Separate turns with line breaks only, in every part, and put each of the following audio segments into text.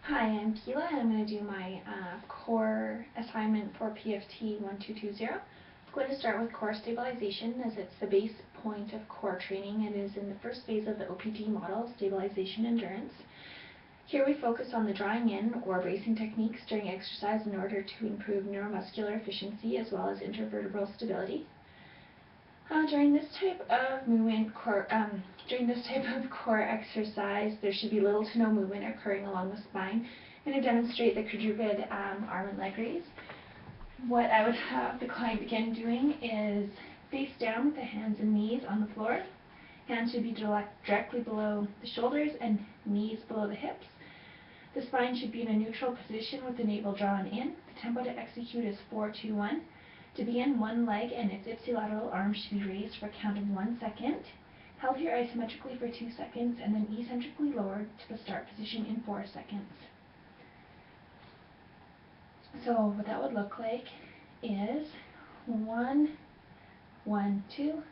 Hi, I'm Keela, and I'm going to do my core assignment for PFT1220. I'm going to start with core stabilization, as it's the base point of core training. It is in the first phase of the OPT model, stabilization endurance. Here we focus on the drawing in or bracing techniques during exercise in order to improve neuromuscular efficiency as well as intervertebral stability. During this type of core exercise, there should be little to no movement occurring along the spine, and to demonstrate the quadruped arm and leg raise. What I would have the client begin doing is face down with the hands and knees on the floor. Hands should be directly below the shoulders and knees below the hips. The spine should be in a neutral position with the navel drawn in. The tempo to execute is 4-2-1. To begin, one leg and its ipsilateral arm should be raised for a count of 1 second, held here isometrically for 2 seconds, and then eccentrically lowered to the start position in 4 seconds. So what that would look like is 1, 1, 2,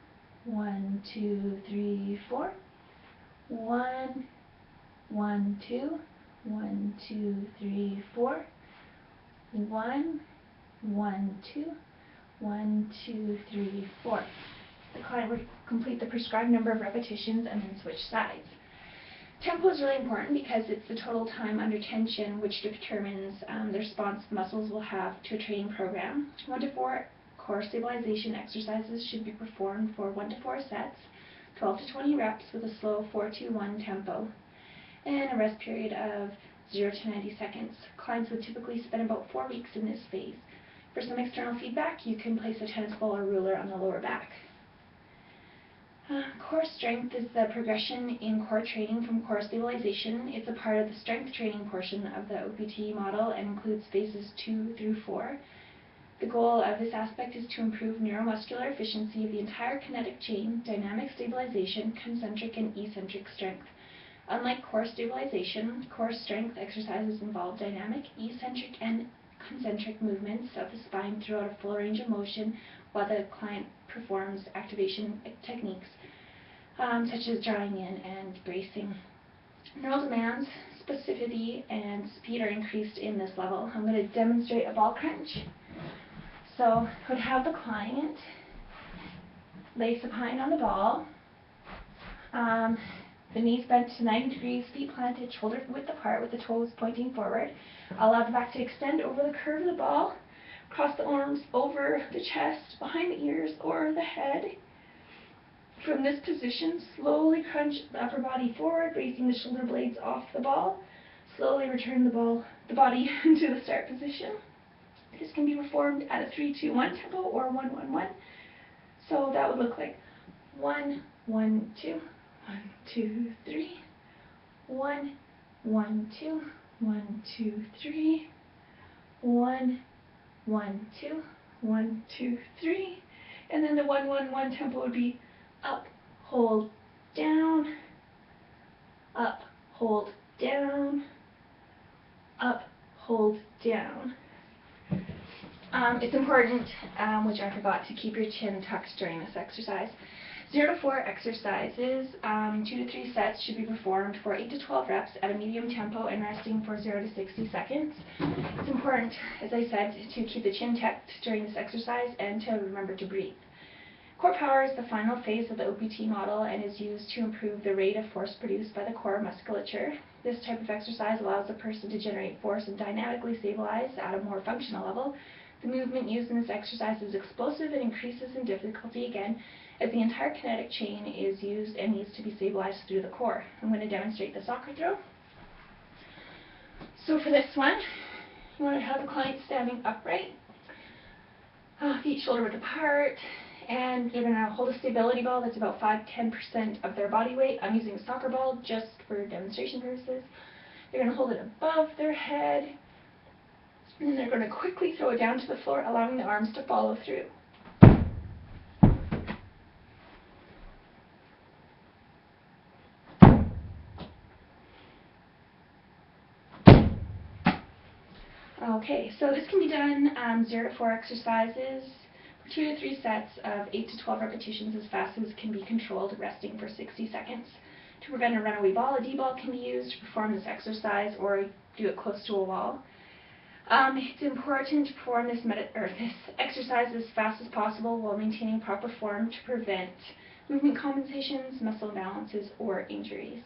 1, 2, 3, 4, 1, 1, 2, 1, 2, 3, 4, 1, 1, 2, 1, 2, 3, 4. The client would complete the prescribed number of repetitions and then switch sides. Tempo is really important because it's the total time under tension which determines the response muscles will have to a training program. 1 to 4 core stabilization exercises should be performed for 1 to 4 sets, 12 to 20 reps with a slow 4-2-1 tempo, and a rest period of 0 to 90 seconds. Clients would typically spend about 4 weeks in this phase. For some external feedback, you can place a tennis ball or ruler on the lower back. Core strength is the progression in core training from core stabilization. It's a part of the strength training portion of the OPT model and includes phases 2 through 4. The goal of this aspect is to improve neuromuscular efficiency of the entire kinetic chain, dynamic stabilization, concentric and eccentric strength. Unlike core stabilization, core strength exercises involve dynamic, eccentric, and concentric movements of the spine throughout a full range of motion while the client performs activation techniques such as drawing in and bracing. Neural demands, specificity, and speed are increased in this level. I'm going to demonstrate a ball crunch. So I would have the client lay supine on the ball, the knees bent to 90 degrees, feet planted, shoulder width apart with the toes pointing forward. Allow the back to extend over the curve of the ball. Cross the arms over the chest, behind the ears, or the head. From this position, slowly crunch the upper body forward, raising the shoulder blades off the ball. Slowly return the body into the start position. This can be performed at a 3-2-1 tempo or 1-1-1. So that would look like 1, 1, 2, 1, 2, 3, 1, 1, 2, 1, 2, 3, 1, 1, 2, 1, 2, 3, and then the 1-1-1 tempo would be up, hold, down, up, hold, down, up, hold, down. It's important, which I forgot, to keep your chin tucked during this exercise. 0 to 4 exercises, 2 to 3 sets should be performed for 8 to 12 reps at a medium tempo and resting for 0 to 60 seconds. It's important, as I said, to keep the chin tucked during this exercise and to remember to breathe. Core power is the final phase of the OPT model and is used to improve the rate of force produced by the core musculature. This type of exercise allows a person to generate force and dynamically stabilize at a more functional level. The movement used in this exercise is explosive and increases in difficulty again as the entire kinetic chain is used and needs to be stabilized through the core. I'm going to demonstrate the soccer throw. So for this one, you want to have the client standing upright, feet shoulder width apart, and they're going to hold a stability ball that's about 5-10% of their body weight. I'm using a soccer ball just for demonstration purposes. They're going to hold it above their head, and then they're going to quickly throw it down to the floor, allowing the arms to follow through. Okay, so this can be done 0 to 4 exercises for 2 to 3 sets of 8 to 12 repetitions as fast as can be controlled, resting for 60 seconds. To prevent a runaway ball, a D-ball can be used to perform this exercise, or do it close to a wall. It's important to perform this exercise as fast as possible while maintaining proper form to prevent movement compensations, muscle imbalances, or injuries.